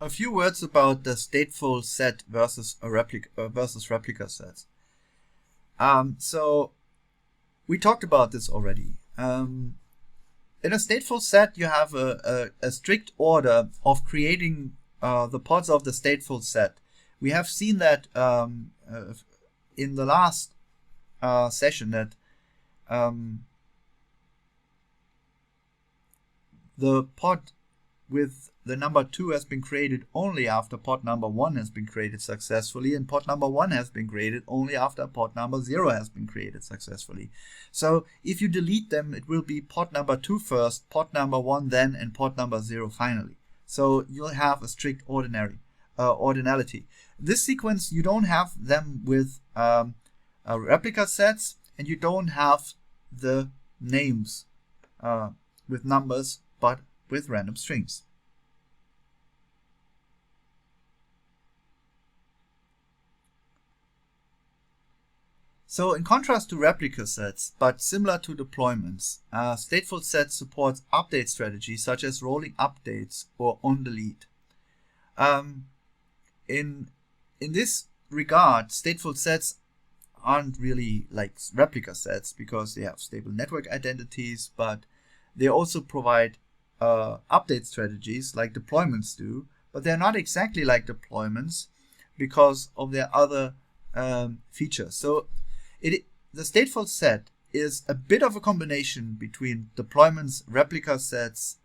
a few words about the stateful set versus replica sets. So we talked about this already. In a stateful set, you have a strict order of creating the pods of the stateful set. We have seen that in the last session that the pod with the number 2 has been created only after pod number 1 has been created successfully, and pod number 1 has been created only after pod number 0 has been created successfully. So if you delete them, it will be pod number 2 first, pod number 1 then, and pod number 0 finally. So you'll have a strict ordinality. This sequence, you don't have them with replica sets, and you don't have the names with numbers, but with random strings. So in contrast to replica sets, but similar to deployments, stateful sets supports update strategies such as rolling updates or on delete. In this regard, stateful sets aren't really like replica sets because they have stable network identities, but they also provide update strategies like deployments do, but they're not exactly like deployments because of their other features. So the stateful set is a bit of a combination between deployments, replica sets,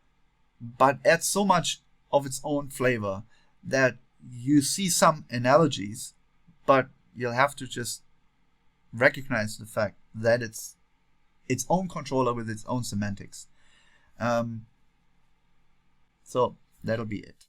but adds so much of its own flavor that you see some analogies, but you'll have to just recognize the fact that it's its own controller with its own semantics. So that'll be it.